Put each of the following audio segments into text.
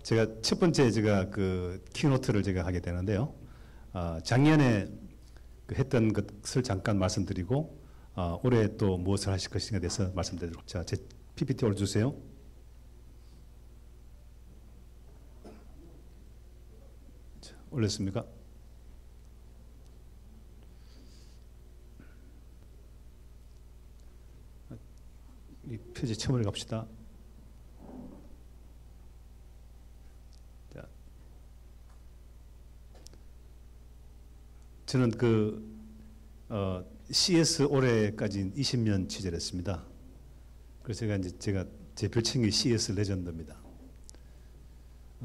제가 첫 번째 제가 그 키노트를 제가 하게 되는데요. 작년에 그 했던 것을 잠깐 말씀드리고 올해 또 무엇을 하실 것인가에 대해서 말씀드리도록. 자, 제 PPT 올려주세요. 자, 올렸습니까? 이 표지 처음으로 갑시다. 자, 저는 CS 올해까지 20년 취재를 했습니다. 그래서 제가 제 별칭이 CS 레전드입니다.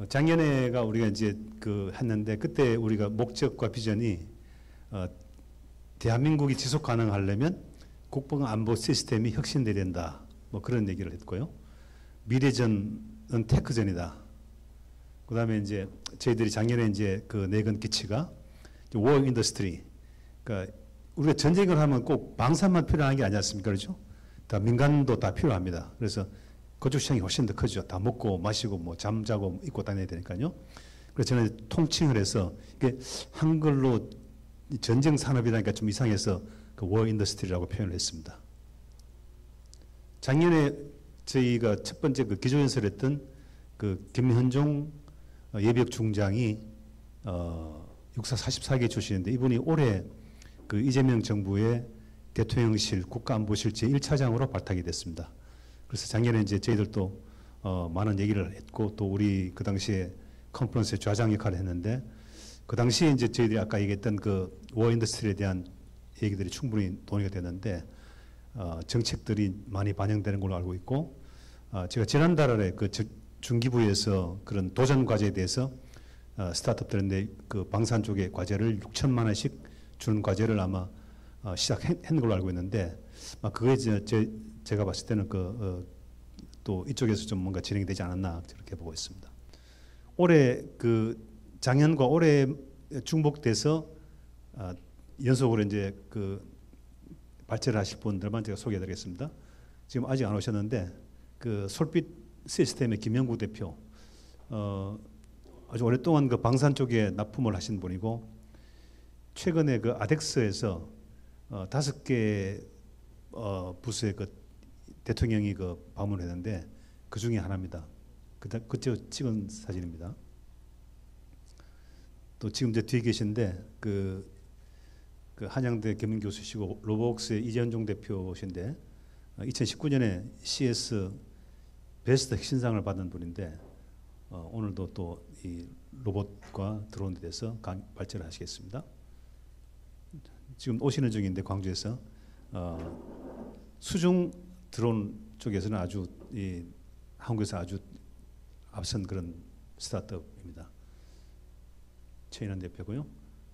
작년에가 우리가 이제 했는데 그때 우리가 목적과 비전이 대한민국이 지속 가능하려면 국방 안보 시스템이 혁신돼야 된다. 뭐 그런 얘기를 했고요. 미래전은 테크전이다. 그다음에 이제 저희들이 작년에 이제 내건 기치가 워 인더스트리. 그러니까 우리가 전쟁을 하면 꼭 방산만 필요한 게 아니지 않습니까? 그렇죠? 다 민간도 다 필요합니다. 그래서 건축 시장이 훨씬 더 크죠. 다 먹고 마시고 뭐 잠자고 입고 다녀야 되니까요. 그래서 저는 통칭을 해서 이게 한글로 전쟁 산업이라니까 좀 이상해서 워 인더스트리라고 표현을 했습니다. 작년에 저희가 첫 번째 기조연설했던 김현종 예비역 중장이 육사 44기 출신인데 이분이 올해 이재명 정부의 대통령실 국가안보실 제1차장으로 발탁이 됐습니다. 그래서 작년에 이제 저희들도 많은 얘기를 했고 또 우리 그 당시에 컨퍼런스의 좌장 역할을 했는데 그 당시에 이제 저희들이 아까 얘기했던 워 인더스트리에 대한 얘기들이 충분히 논의가 됐는데 정책들이 많이 반영되는 걸로 알고 있고 제가 지난달에 중기부에서 그런 도전 과제에 대해서 스타트업들인데 방산 쪽의 과제를 6천만 원씩 주는 과제를 아마 시작한 걸로 알고 있는데 그거에 제가 봤을 때는 또 이쪽에서 좀 뭔가 진행이 되지 않았나 그렇게 보고 있습니다. 올해 작년과 올해 중복돼서 연속으로 이제 발제를 하실 분들만 제가 소개해드리겠습니다. 지금 아직 안 오셨는데 솔빛 시스템의 김영구 대표 아주 오랫동안 방산 쪽에 납품을 하신 분이고 최근에 아덱스에서 5개 부서에 대통령이 방문했는데 그 중에 하나입니다. 그때 찍은 사진입니다. 또 지금 저 뒤에 계신데 한양대 겸임 교수시고 로보웍스의 이재현종 대표신데 2019년에 CS 베스트 혁신상을 받은 분인데 오늘도 또 이 로봇과 드론에 대해서 발제를 하시겠습니다. 지금 오시는 중인데 광주에서 수중 드론 쪽에서는 아주 한국에서 아주 앞선 그런 스타트업입니다. 최인환 대표고요.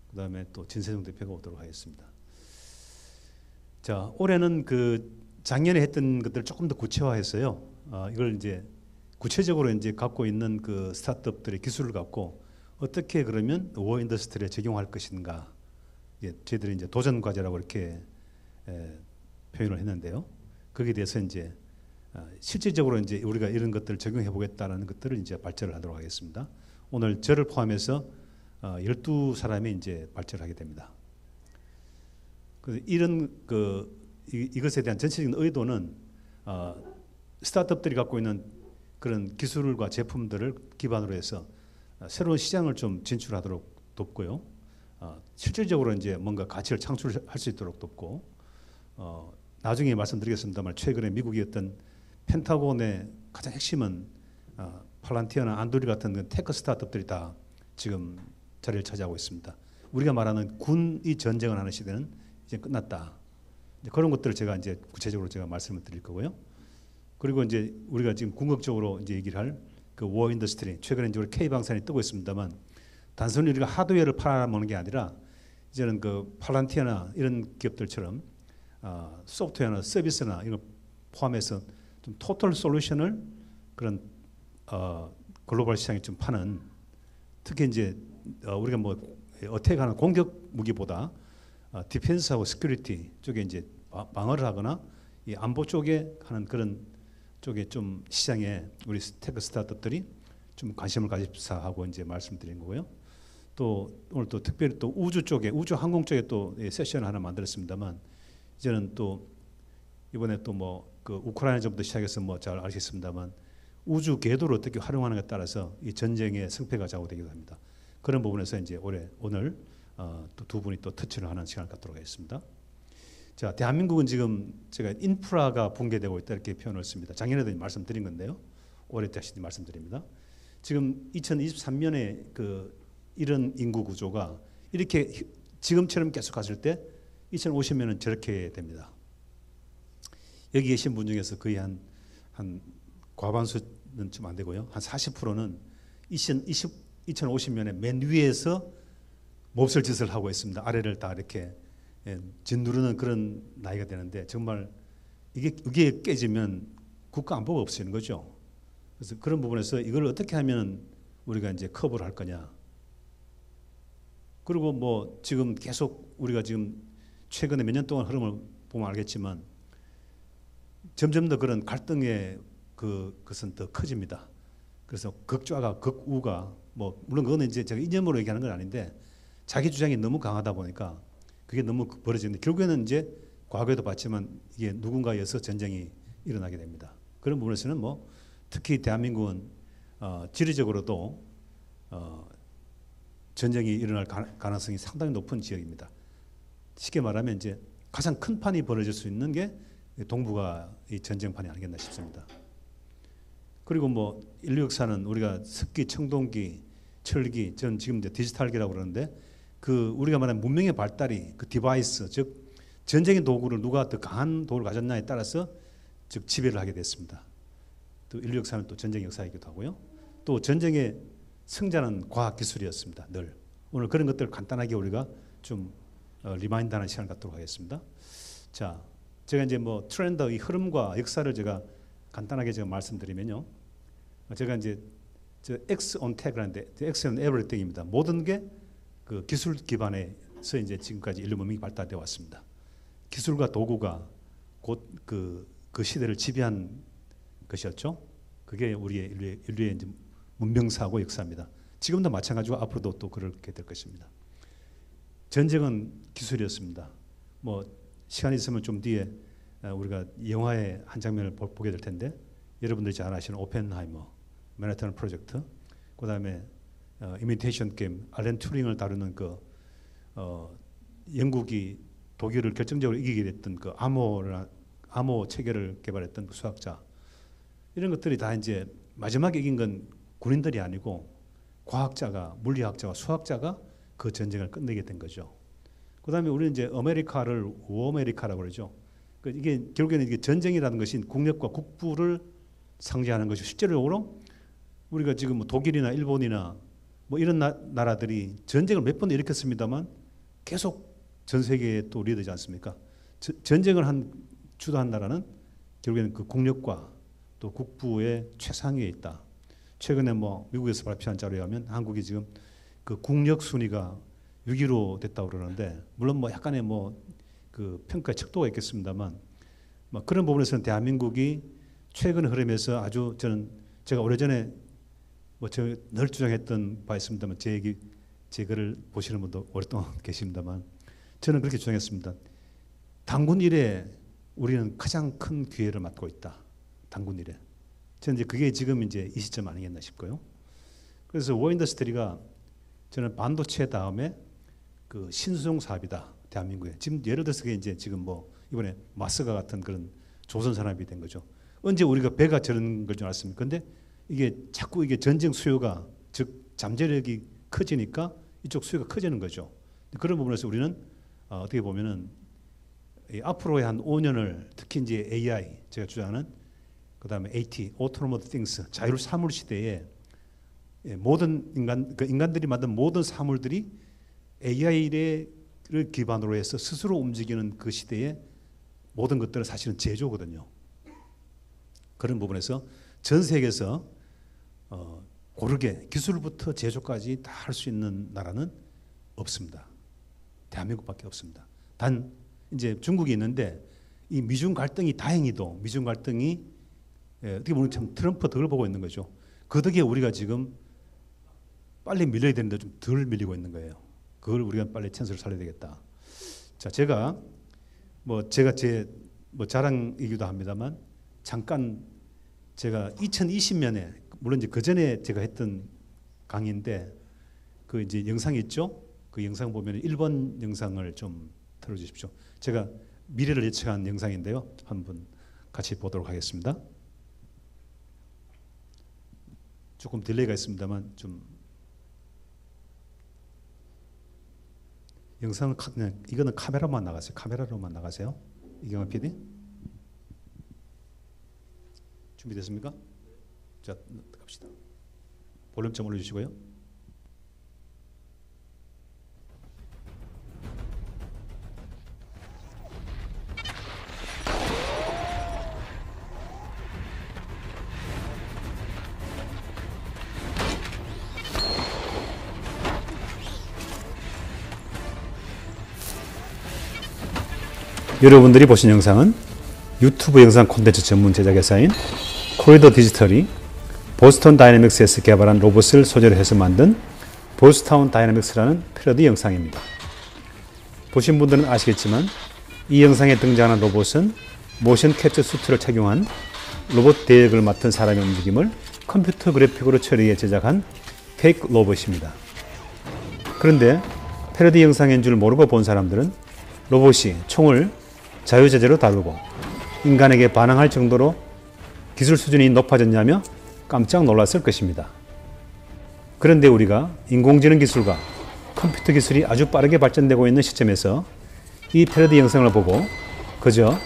그 다음에 또 진세종 대표가 오도록 하겠습니다. 자, 올해는 작년에 했던 것들을 조금 더 구체화했어요. 이걸 이제 구체적으로 이제 갖고 있는 스타트업들의 기술을 갖고 어떻게 그러면 워 인더스트리에 적용할 것인가. 저희들이 이제 도전 과제라고 이렇게 표현을 했는데요. 거기에 대해서 이제 실질적으로 이제 우리가 이런 것들을 적용해 보겠다는 것들을 이제 발제를 하도록 하겠습니다. 오늘 저를 포함해서 12사람이 이제 발제를 하게 됩니다. 이런 이것에 대한 전체적인 의도는 스타트업들이 갖고 있는 그런 기술과 제품들을 기반으로 해서 새로운 시장을 좀 진출하도록 돕고요. 실질적으로 이제 뭔가 가치를 창출할 수 있도록 돕고 나중에 말씀드리겠습니다만 최근에 미국의 어떤 펜타곤의 가장 핵심은 팔란티어나 안도리 같은 테크 스타트업들이 다 지금 자리를 차지하고 있습니다. 우리가 말하는 군이 전쟁을 하는 시대는 이제 끝났다. 그런 것들을 제가 이제 구체적으로 제가 말씀을 드릴 거고요. 그리고 이제 우리가 지금 궁극적으로 이제 얘기를 할 워 인더스트리 최근에 이제 우리 K 방산이 뜨고 있습니다만 단순히 우리가 하드웨어를 팔아먹는 게 아니라 이제는 팔란티아나 이런 기업들처럼 소프트웨어나 서비스나 이걸 포함해서 좀 토탈 솔루션을 그런 글로벌 시장에 좀 파는 특히 이제 우리가 뭐 어택하는 공격 무기보다 디펜스하고 시큐리티 쪽에 이제 방어를 하거나 이 안보 쪽에 하는 그런 쪽에 좀 시장에 우리 테크 스타트업들이 좀 관심을 가집사 하고 이제 말씀드린 거고요. 또 오늘 또 특별히 또 우주 쪽에 우주 항공 쪽에 또 세션을 하나 만들었습니다만 이제는 또 이번에 또 뭐 그 우크라이나 전부터 시작해서 뭐 잘 아시겠습니다만 우주 궤도를 어떻게 활용하는가에 따라서 이 전쟁의 승패가 좌우되기도 합니다. 그런 부분에서 이제 오늘 또 두 분이 또 터치를 하는 시간을 갖도록 하겠습니다. 자, 대한민국은 지금 제가 인프라가 붕괴되고 있다 이렇게 표현을 했습니다. 작년에도 말씀드린 건데요. 올해 다시 말씀드립니다. 지금 2023년에 그 이런 인구 구조가 이렇게 지금처럼 계속 갔을 때 2050년은 저렇게 됩니다. 여기 계신 분 중에서 거의 한 과반수는 좀 안 되고요. 한 40%는 2050년에 맨 위에서 몹쓸 짓을 하고 있습니다. 아래를 다 이렇게 짓누르는 그런 나이가 되는데 정말 이게 깨지면 국가 안보가 없어지는 거죠. 그래서 그런 부분에서 이걸 어떻게 하면 우리가 이제 커버를 할 거냐. 그리고 뭐 지금 계속 우리가 지금 최근에 몇 년 동안 흐름을 보면 알겠지만 점점 더 그런 갈등의 그것은 더 커집니다. 그래서 극좌가 극우가 뭐 물론 그거는 이제 제가 이념으로 얘기하는 건 아닌데 자기 주장이 너무 강하다 보니까 그게 너무 벌어지는데 결국에는 이제 과거에도 봤지만 이게 누군가에 의해서 전쟁이 일어나게 됩니다. 그런 부분에서는 뭐 특히 대한민국은 지리적으로도 전쟁이 일어날 가능성이 상당히 높은 지역입니다. 쉽게 말하면 이제 가장 큰 판이 벌어질 수 있는 게 동북아 이 전쟁판이 아니겠나 싶습니다. 그리고 뭐 인류 역사는 우리가 석기, 청동기, 철기, 전 지금 이제 디지털기라고 그러는데 그 우리가 말하는 문명의 발달이 그 디바이스 즉 전쟁의 도구를 누가 더 강한 도구를 가졌냐에 따라서 즉 지배를 하게 됐습니다. 또 인류 역사는 또 전쟁 역사이기도 하고요. 또 전쟁의 승자는 과학 기술이었습니다. 늘 오늘 그런 것들을 간단하게 우리가 좀 리마인드하는 시간을 갖도록 하겠습니다. 자, 제가 이제 뭐 트렌드 이 흐름과 역사를 제가 간단하게 제가 말씀드리면요. 제가 이제 저 X on Tech라는데 X on Everything입니다. 모든 게 그 기술 기반에서 이제 지금까지 인류 문명이 발달되어 왔습니다. 기술과 도구가 곧 그 시대를 지배한 것이었죠. 그게 우리의 인류의 이제 문명사고 역사입니다. 지금도 마찬가지고 앞으로도 또 그렇게 될 것입니다. 전쟁은 기술이었습니다. 뭐 시간이 있으면 좀 뒤에 우리가 영화의 한 장면을 보게 될 텐데 여러분들이 잘 아시는 오펜하이머, 맨하탄 프로젝트, 그다음에 이미테이션 게임, 알렌 튜링을 다루는 그 영국이 독일을 결정적으로 이기게 됐던 그 암호 체계를 개발했던 그 수학자, 이런 것들이 다 이제 마지막에 이긴 건 군인들이 아니고 과학자가, 물리학자와 수학자가 그 전쟁을 끝내게 된 거죠. 그다음에 우리는 이제 아메리카를 워메리카라고 그러죠. 이게 결국에는 이게 전쟁이라는 것이 국력과 국부를 상징하는 것이 실제로는 우리가 지금 뭐 독일이나 일본이나 뭐 이런 나라들이 전쟁을 몇 번 일으켰습니다만 계속 전 세계에 또 리더지 않습니까? 전쟁을 주도한 나라는 결국에는 그 국력과 또 국부의 최상위에 있다. 최근에 뭐 미국에서 발표한 자료에 의하면 한국이 지금 그 국력 순위가 6위로 됐다고 그러는데 물론 뭐 약간의 뭐 그 평가의 척도가 있겠습니다만 뭐 그런 부분에서는 대한민국이 최근 흐름에서 아주 제가 오래전에 뭐 제가 늘 주장했던 바 있습니다만 제 글을 보시는 분도 오랫동안 계십니다만 저는 그렇게 주장했습니다. 단군 이래 우리는 가장 큰 기회를 맞고 있다. 단군 이래. 저는 이제 그게 지금 이제 이 시점 아니겠나 싶고요. 그래서 워인더스트리가 저는 반도체 다음에 그 신수종 사업이다. 대한민국에. 지금 예를 들어서 그게 이제 지금 뭐 이번에 마스가 같은 그런 조선 산업이 된 거죠. 언제 우리가 배가 저런 걸 줄 알았습니까? 근데 이게 자꾸 이게 전쟁 수요가 즉 잠재력이 커지니까 이쪽 수요가 커지는 거죠. 그런 부분에서 우리는 어떻게 보면은 앞으로의 한 5년을 특히 이제 AI 제가 주장하는 그다음에 AT, Autonomous Things, 자율 사물 시대에 모든 인간들이 만든 모든 사물들이 AI를 기반으로 해서 스스로 움직이는 그 시대에 모든 것들은 사실은 제조거든요. 그런 부분에서 전 세계에서 고르게 기술부터 제조까지 다 할 수 있는 나라는 없습니다. 대한민국밖에 없습니다. 단 이제 중국이 있는데 이 미중 갈등이 다행히도 미중 갈등이 어떻게 보면 참 트럼프 덕을 보고 있는 거죠. 그 덕에 우리가 지금 빨리 밀려야 되는데 좀 덜 밀리고 있는 거예요. 그걸 우리가 빨리 찬스를 살려야 되겠다. 자, 제가 제 자랑이기도 합니다만 잠깐 제가 2020년에 물론 이제 그 전에 제가 했던 강의인데 그 이제 영상이 있죠? 그 영상 보면 1번 영상을 좀 틀어주십시오. 제가 미래를 예측한 영상인데요. 한번 같이 보도록 하겠습니다. 조금 딜레이가 있습니다만 좀 영상은 그냥 이거는 카메라만 나가세요. 카메라로만 나가세요. 이경환 PD 준비됐습니까? 자, 갑시다. 볼륨 좀 올려주시고요. 여러분들이 보신 영상은 유튜브 영상 콘텐츠 전문 제작 회사인 코리더 디지털이 보스턴 다이내믹스에서 개발한 로봇을 소재로 해서 만든 보스타운 다이내믹스라는 패러디 영상입니다. 보신 분들은 아시겠지만 이 영상에 등장하는 로봇은 모션 캡처 수트를 착용한 로봇 대역을 맡은 사람의 움직임을 컴퓨터 그래픽으로 처리해 제작한 페이크 로봇입니다. 그런데 패러디 영상인 줄 모르고 본 사람들은 로봇이 총을 자유자재로 다루고 인간에게 반항할 정도로 기술 수준이 높아졌냐며 깜짝 놀랐을 것입니다. 그런데 우리가 인공지능 기술과 컴퓨터 기술이 아주 빠르게 발전되고 있는 시점에서 이 패러디 영상을 보고 그저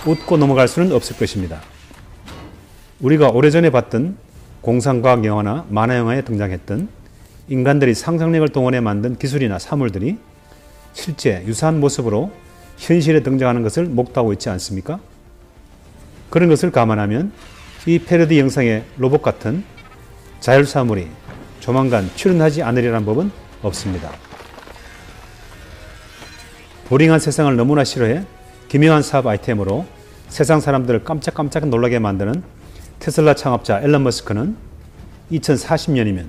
웃고 넘어갈 수는 없을 것입니다. 우리가 오래전에 봤던 공상과학 영화나 만화 영화에 등장했던 인간들이 상상력을 동원해 만든 기술이나 사물들이 실제 유사한 모습으로 현실에 등장하는 것을 목도하고 있지 않습니까? 그런 것을 감안하면 이 패러디 영상의 로봇 같은 자율사물이 조만간 출현하지 않으리라는 법은 없습니다. 보링한 세상을 너무나 싫어해 기묘한 사업 아이템으로 세상 사람들을 깜짝깜짝 놀라게 만드는 테슬라 창업자 앨런 머스크는 2040년이면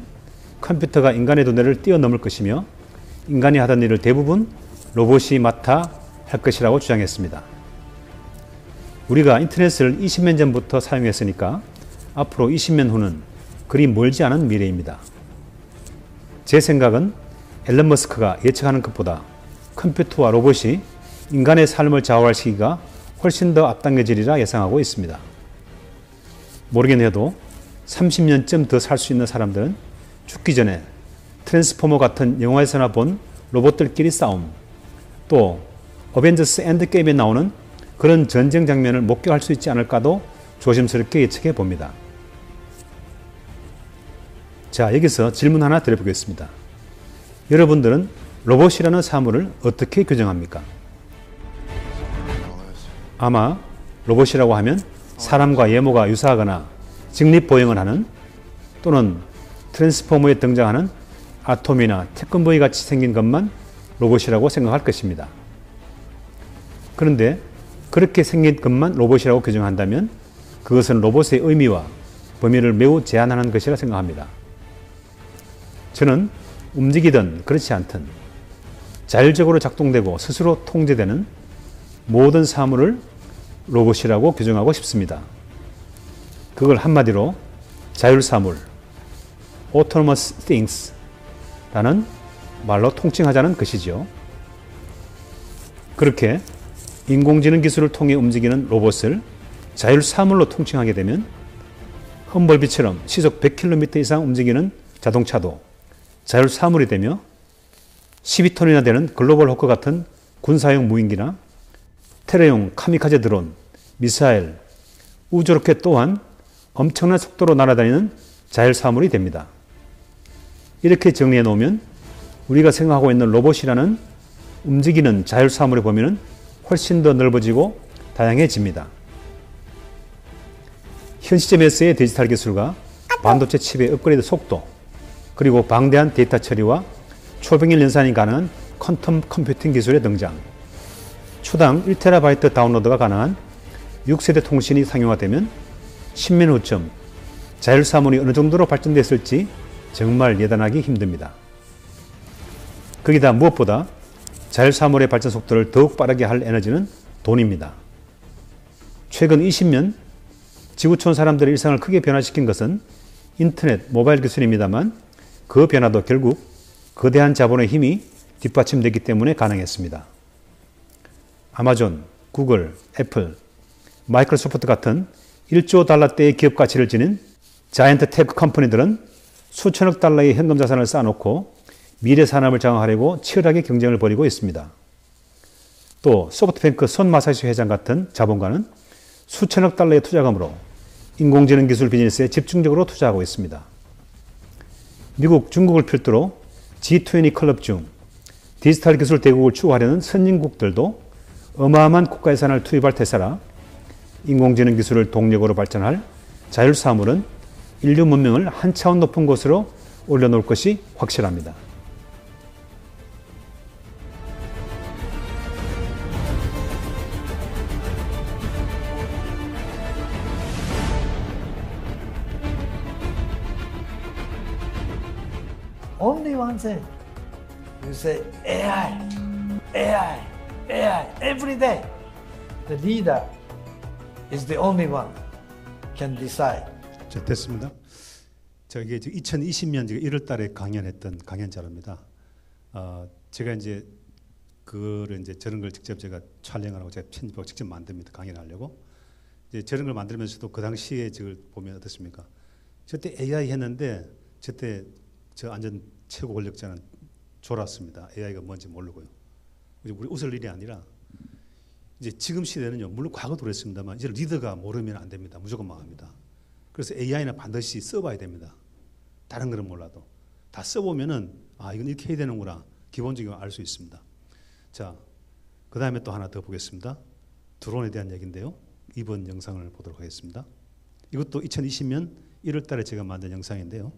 컴퓨터가 인간의 두뇌를 뛰어넘을 것이며 인간이 하던 일을 대부분 로봇이 맡아 할 것이라고 주장했습니다. 우리가 인터넷을 20년 전부터 사용했으니까 앞으로 20년 후는 그리 멀지 않은 미래입니다. 제 생각은 앨런 머스크가 예측하는 것보다 컴퓨터와 로봇이 인간의 삶을 좌우할 시기가 훨씬 더 앞당겨지리라 예상하고 있습니다. 모르긴 해도 30년쯤 더 살 수 있는 사람들은 죽기 전에 트랜스포머 같은 영화에서나 본 로봇들끼리 싸움, 또 어벤져스 엔드게임에 나오는 그런 전쟁 장면을 목격할 수 있지 않을까도 조심스럽게 예측해 봅니다. 자, 여기서 질문 하나 드려보겠습니다. 여러분들은 로봇이라는 사물을 어떻게 규정합니까? 아마 로봇이라고 하면 사람과 예모가 유사하거나 직립보행을 하는 또는 트랜스포머에 등장하는 아톰이나 태권브이 같이 생긴 것만 로봇이라고 생각할 것입니다. 그런데 그렇게 생긴 것만 로봇이라고 규정한다면 그것은 로봇의 의미와 범위를 매우 제한하는 것이라 생각합니다. 저는 움직이든 그렇지 않든 자율적으로 작동되고 스스로 통제되는 모든 사물을 로봇이라고 규정하고 싶습니다. 그걸 한마디로 자율사물, autonomous things 라는 말로 통칭하자는 것이죠. 그렇게 인공지능 기술을 통해 움직이는 로봇을 자율사물로 통칭하게 되면 험벌비처럼 시속 100km 이상 움직이는 자동차도 자율사물이 되며 12톤이나 되는 글로벌 호크 같은 군사용 무인기나 테러용 카미카제 드론, 미사일, 우주로켓 또한 엄청난 속도로 날아다니는 자율사물이 됩니다. 이렇게 정리해 놓으면 우리가 생각하고 있는 로봇이라는 움직이는 자율사물의 범위는 훨씬 더 넓어지고 다양해집니다. 현 시점에서의 디지털 기술과 반도체 칩의 업그레이드 속도, 그리고 방대한 데이터 처리와 초병일 연산이 가능한 퀀텀 컴퓨팅 기술의 등장, 초당 1TB 다운로드가 가능한 6세대 통신이 상용화되면 10년 후쯤 자율사물이 어느 정도로 발전됐을지 정말 예단하기 힘듭니다. 거기다 무엇보다 자율사물의 발전 속도를 더욱 빠르게 할 에너지는 돈입니다. 최근 20년 지구촌 사람들의 일상을 크게 변화시킨 것은 인터넷, 모바일 기술입니다만 그 변화도 결국 거대한 자본의 힘이 뒷받침되기 때문에 가능했습니다. 아마존, 구글, 애플, 마이크로소프트 같은 1조 달러대의 기업 가치를 지닌 자이언트 테크 컴퍼니들은 수천억 달러의 현금 자산을 쌓아놓고 미래 산업을 장악하려고 치열하게 경쟁을 벌이고 있습니다. 또 소프트뱅크 손 마사시 회장 같은 자본가는 수천억 달러의 투자금으로 인공지능 기술 비즈니스에 집중적으로 투자하고 있습니다. 미국, 중국을 필두로 G20 클럽 중 디지털 기술 대국을 추구하려는 선진국들도 어마어마한 국가 예산을 투입할 태세라 인공지능 기술을 동력으로 발전할 자율사물은 인류 문명을 한 차원 높은 곳으로 올려놓을 것이 확실합니다. Only one thing. You say AI, AI, AI every day. The leader is the only one can decide. 자, 됐습니다. 이게 2020년 1월 달에 강연했던 강연자료입니다. 제가 이제 그거를 이제 저런 걸 직접 제가 촬영하고 제가 편집하고 직접 만듭니다. 강연하려고. 이제 저런 걸 만들면서도 그 당시에 저걸 보면 어떻습니까? 저때 AI 했는데 저때 저 완전 최고 권력자는 졸았습니다. AI가 뭔지 모르고요. 우리 웃을 일이 아니라 이제 지금 시대는요. 물론 과거도 그랬습니다만 이제 리더가 모르면 안 됩니다. 무조건 망합니다. 그래서 AI는 반드시 써봐야 됩니다. 다른 거는 몰라도 다 써보면은 이건 이렇게 해야 되는구나 기본적으로 알 수 있습니다. 자, 그 다음에 또 하나 더 보겠습니다. 드론에 대한 얘기인데요. 이번 영상을 보도록 하겠습니다. 이것도 2020년 1월 달에 제가 만든 영상인데요.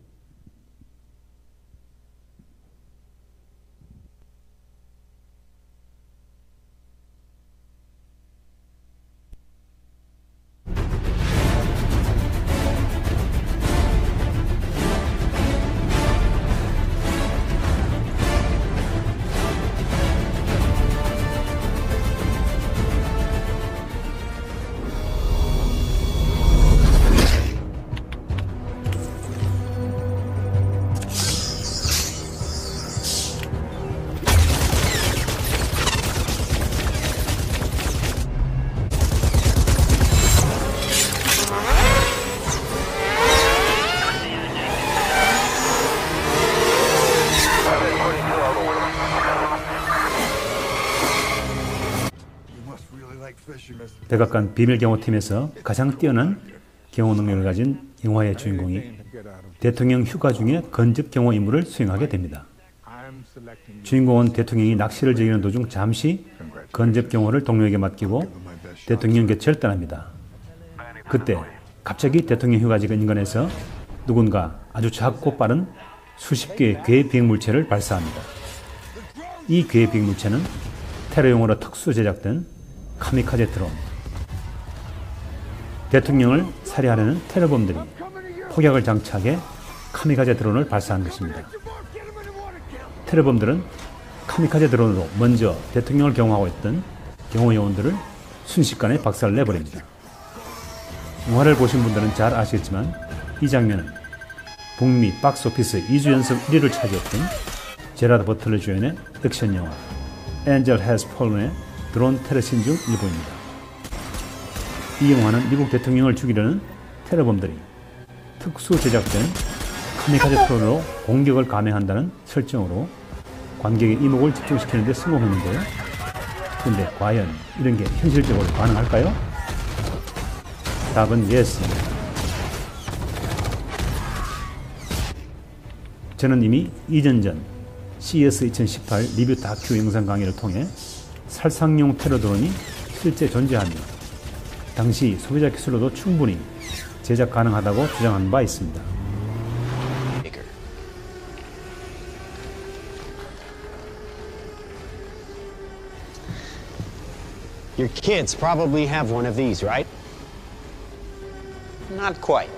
백악관 비밀경호팀에서 가장 뛰어난 경호 능력을 가진 영화의 주인공이 대통령 휴가 중에 건접 경호 임무를 수행하게 됩니다. 주인공은 대통령이 낚시를 즐기는 도중 잠시 건접 경호를 동료에게 맡기고 대통령 곁을 떠납니다. 그때 갑자기 대통령 휴가지가 인근에서 누군가 아주 작고 빠른 수십 개의 괴 비행물체를 발사합니다. 이 괴 비행물체는 테러용으로 특수 제작된 카미카제 드론. 대통령을 살해하려는 테러범들이 폭약을 장착해 카미카제 드론을 발사한 것입니다. 테러범들은 카미카제 드론으로 먼저 대통령을 경호하고 있던 경호 요원들을 순식간에 박살을 내버립니다. 영화를 보신 분들은 잘 아시겠지만 이 장면은 북미 박스오피스 2주 연속 1위를 차지했던 제라드 버틀러 주연의 액션 영화 Angel Has Fallen의 드론 테러씬 중 일부입니다. 이 영화는 미국 대통령을 죽이려는 테러범들이 특수 제작된 카미카제 드론으로 공격을 감행한다는 설정으로 관객의 이목을 집중시키는 데 성공했는데요. 그런데 과연 이런 게 현실적으로 가능할까요? 답은 예스입니다. 저는 이미 2년 전 CES 2018 리뷰 다큐 영상 강의를 통해 살상용 테러 드론이 실제 존재하며 당시 소비자 기술로도 충분히 제작 가능하다고 주장한 바 있습니다. Your kids probably have one of these, right? Not quite.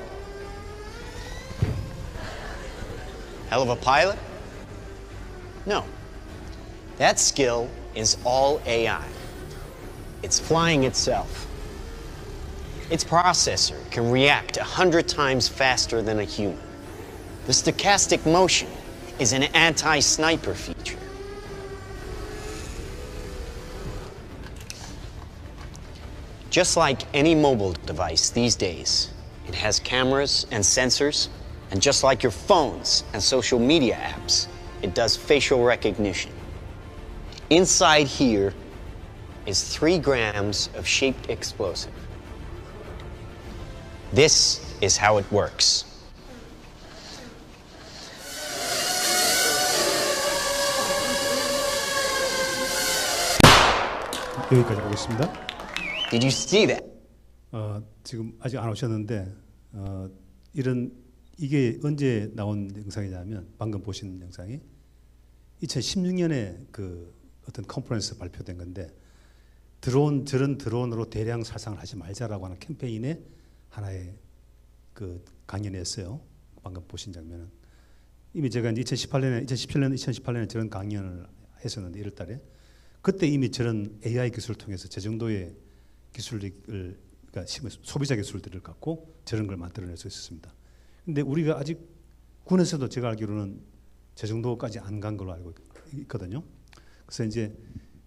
Hell of a pilot? No. That skill is all AI. It's flying itself. Its processor can react 100 times faster than a human. The stochastic motion is an anti-sniper feature. Just like any mobile device these days, it has cameras and sensors, and just like your phones and social media apps, it does facial recognition. Inside here is 3 grams of shaped explosive. This is how it works. 여기까지 하겠습니다. Did you see that? 지금 아직 안 오셨는데 이게 언제 나온 영상이냐면 방금 보신 영상이 2016년에 그 어떤 컨퍼런스 발표된 건데 저런 드론으로 대량 살상을 하지 말자라고 하는 캠페인의 하나의 그 강연이었어요. 방금 보신 장면은 이미 제가 이제 2018년에 저런 강연을 했었는데 1월달에 그때 이미 저런 AI 기술을 통해서 저 정도의 기술을 그러니까 소비자 기술들을 갖고 저런 걸 만들어낼 수 있었습니다. 근데 우리가 아직 군에서도 제가 알기로는 저 정도까지 안 간 걸로 알고 있거든요. 그래서 이제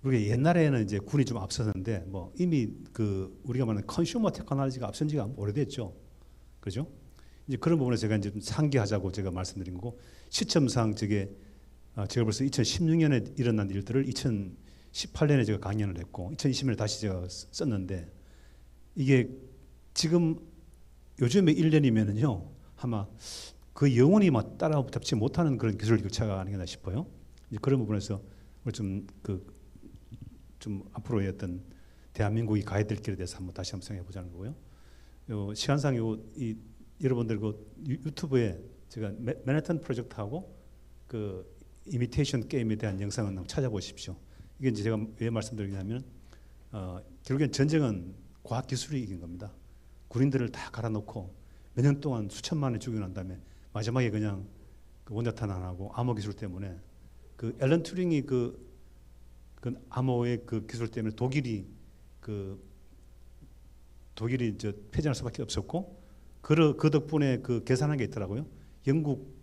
우리가 옛날에는 이제 군이 좀 앞섰는데 뭐 이미 그 우리가 말하는 컨슈머 테크놀로지가 앞선 지가 오래됐죠. 그렇죠? 이제 그런 부분에 제가 이제 좀 상기하자고 제가 말씀드린 거고 시점상 제가 벌써 2016년에 일어난 일들을 2018년에 제가 강연을 했고 2020년에 다시 제가 썼는데 이게 지금 요즘에 1년이면은요 아마 그 영원히 막 따라잡지 못하는 그런 기술 교차가 아니겠나 싶어요. 이제 그런 부분에서 좀 앞으로의 어떤 대한민국이 가야 될 길에 대해서 다시 한번 생각해 보자는 거고요. 시간상 여러분들 그 유튜브에 제가 맨해튼 프로젝트하고 그 이미테이션 게임에 대한 영상을 한번 찾아보십시오. 이게 이제 제가 왜 말씀드리냐면 결국엔 전쟁은 과학 기술이 이긴 겁니다. 군인들을 다 갈아놓고 몇 년 동안 수천만을 죽이고 난 다음에 마지막에 그냥 그 원자탄 안 하고 암호 기술 때문에 그 앨런 튜링이 그 암호의 그 기술 때문에 독일이 저 패전할 수밖에 없었고 그 덕분에 그 계산한 게 있더라고요. 영국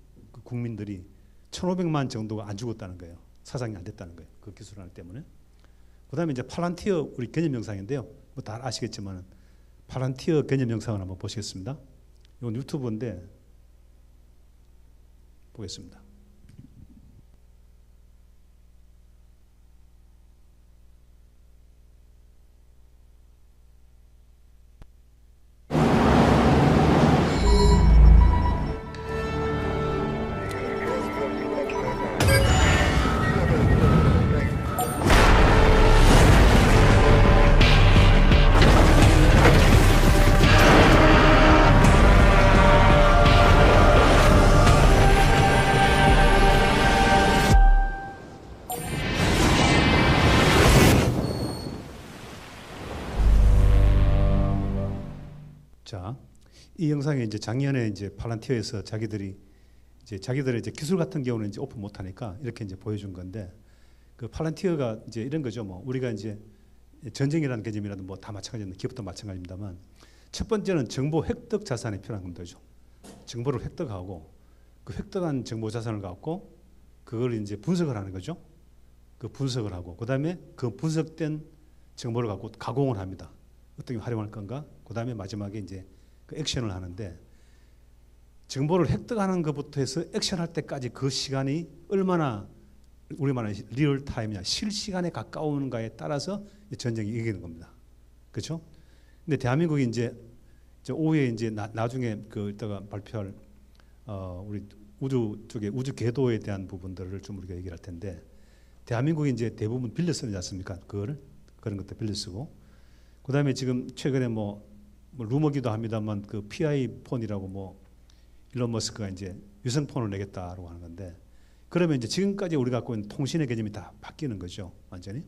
국민들이 1,500만 정도가 안 죽었다는 거예요. 사상이 안 됐다는 거예요. 그 기술 하나 때문에. 그다음에 이제 팔란티어 우리 개념 영상인데요. 뭐 다 아시겠지만 팔란티어 개념 영상을 한번 보시겠습니다. 이건 유튜브인데 보겠습니다. 자, 이 영상에 이제 작년에 이제 팔란티어에서 자기들의 이제 기술 같은 경우는 이제 오픈 못 하니까 이렇게 이제 보여준 건데 그 팔란티어가 이제 이런 거죠. 뭐 우리가 이제 전쟁이라는 개념이라도 뭐 다 마찬가지입니다. 기업도 마찬가지입니다만 첫 번째는 정보 획득 자산이 필요한 겁니다. 정보를 획득하고 그 획득한 정보 자산을 갖고 그걸 이제 분석을 하는 거죠. 그 분석을 하고 그다음에 그 분석된 정보를 갖고 가공을 합니다. 어떻게 활용할 건가? 그다음에 마지막에 이제 그 액션을 하는데 정보를 획득하는 것부터 해서 액션할 때까지 그 시간이 얼마나 우리 말하는 리얼 타임이냐 실시간에 가까우는가에 따라서 전쟁이 이기는 겁니다. 그렇죠? 근데 대한민국이 이제 오후에 이제 나중에 그 이따가 발표할 우리 우주 쪽에 우주 궤도에 대한 부분들을 좀 우리가 얘기할 텐데 대한민국이 이제 대부분 빌려 쓰지 않습니까? 그런 것도 빌려 쓰고 그다음에 지금 최근에 뭐 루머기도 합니다만 그 PI 폰이라고 뭐 일론 머스크가 이제 유성폰을 내겠다라고 하는 건데 그러면 이제 지금까지 우리가 갖고 있는 통신의 개념이 다 바뀌는 거죠. 완전히.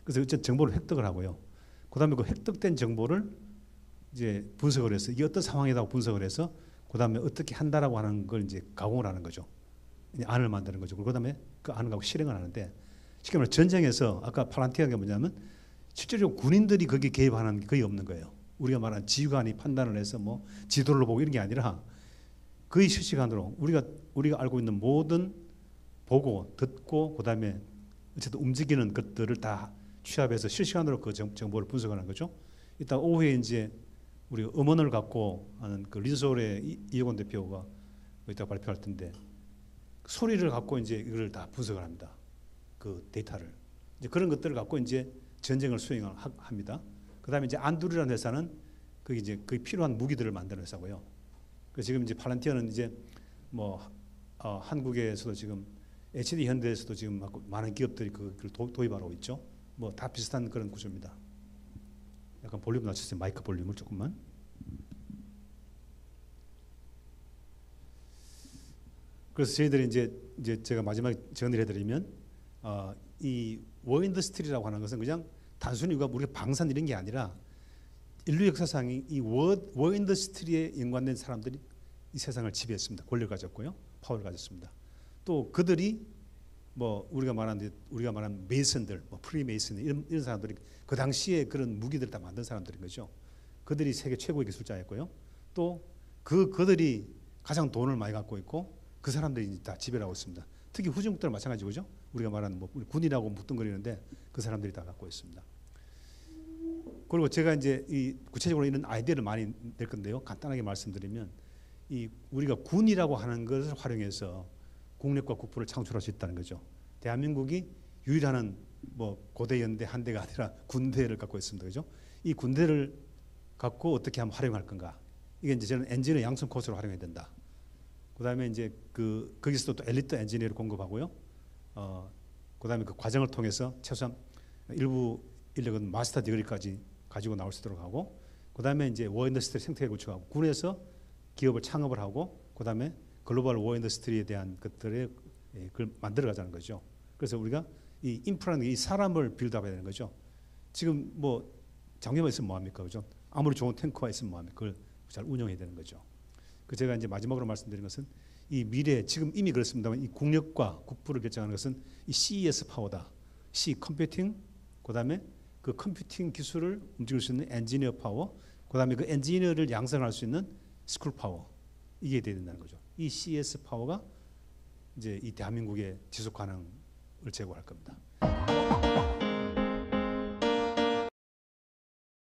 그래서 어쨌든 정보를 획득을 하고요. 그다음에 그 획득된 정보를 이제 분석을 해서 이게 어떤 상황이라고 분석을 해서 그다음에 어떻게 한다라고 하는 걸 이제 가공을 하는 거죠. 이제 안을 만드는 거죠. 그다음에 그 안을 갖고 실행을 하는데 쉽게 말해 전쟁에서 아까 팔란티아가 뭐냐면 실제로 군인들이 거기에 개입하는 게 거의 없는 거예요. 우리가 말하는 지휘관이 판단을 해서 뭐 지도를 보고 이런 게 아니라 거의 실시간으로 우리가 알고 있는 모든 보고 듣고 그다음에 어쨌든 움직이는 것들을 다 취합해서 실시간으로 그 정보를 분석하는 거죠. 이따 오후에 이제 우리 음원을 갖고 하는 그 린솔의 이해곤 대표가 이따 발표할 텐데 소리를 갖고 이제 이걸 다 분석을 합니다. 그 데이터를 이제 그런 것들을 갖고 이제 전쟁을 수행을 합니다. 그다음에 이제 안두리라는 회사는 그 이제 그 필요한 무기들을 만드는 회사고요. 그래서 지금 이제 팔란티어는 이제 뭐 한국에서도 지금 HD 현대에서도 지금 많은 기업들이 그걸 도입하고 있죠. 뭐 다 비슷한 그런 구조입니다. 약간 볼륨 낮추세요. 마이크 볼륨을 조금만. 그래서 저희들이 이제 제가 마지막에 정리해드리면 이 워인더스트리라고 하는 것은 그냥 단순히 우리가 방산 이런 게 아니라 인류 역사상 이 워인더스트리에 연관된 사람들이 이 세상을 지배했습니다. 권력을 가졌고요, 파워를 가졌습니다. 또 그들이 뭐 우리가 말하는 메이슨들, 뭐 프리메이슨 이런 사람들이 그 당시에 그런 무기들을 다 만든 사람들인 거죠. 그들이 세계 최고의 기술자였고요. 또 그들이 가장 돈을 많이 갖고 있고 그 사람들이 다 지배를 하고 있습니다. 특히 후진국들은 마찬가지죠. 우리가 말하는 뭐 군이라고 묻던거리는데 그 사람들이 다 갖고 있습니다. 그리고 제가 이제 이 구체적으로 이런 아이디어를 많이 낼 건데요. 간단하게 말씀드리면 이 우리가 군이라고 하는 것을 활용해서 국력과 국부를 창출할 수 있다는 거죠. 대한민국이 유일한 뭐 고대 연대 한대가 아니라 군대를 갖고 있습니다. 그죠? 이 군대를 갖고 어떻게 하면 활용할 건가? 이게 이제 저는 엔지니어 양성 코스로 활용해야 된다. 그다음에 이제 거기서 또 엘리트 엔지니어를 공급하고요. 그다음에 그 과정을 통해서 최소한 일부 인력은 마스터 디그리까지 가지고 나올 수 있도록 하고, 그다음에 이제 워인더스트리 생태계 구축하고 군에서 기업을 창업을 하고, 그다음에 글로벌 워인더스트리에 대한 것들을 그걸 만들어 가자는 거죠. 그래서 우리가 이 인프라는 이 사람을 빌드업해야 되는 거죠. 지금 뭐 장비만 있으면 뭐 합니까, 그죠? 아무리 좋은 탱크가 있으면 뭐 합니까? 그걸 잘 운영해야 되는 거죠. 그 제가 이제 마지막으로 말씀드린 것은 이 미래 지금 이미 그렇습니다만 이 국력과 국부를 결정하는 것은 이 CES 파워다. C 컴퓨팅, 그다음에 그 컴퓨팅 기술을 움직일 수 있는 엔지니어 파워, 그다음에 그 엔지니어를 양성할 수 있는 스쿨 파워, 이게 돼야 된다는 거죠. 이 CES 파워가 이제 이 대한민국의 지속 가능을 제고할 겁니다.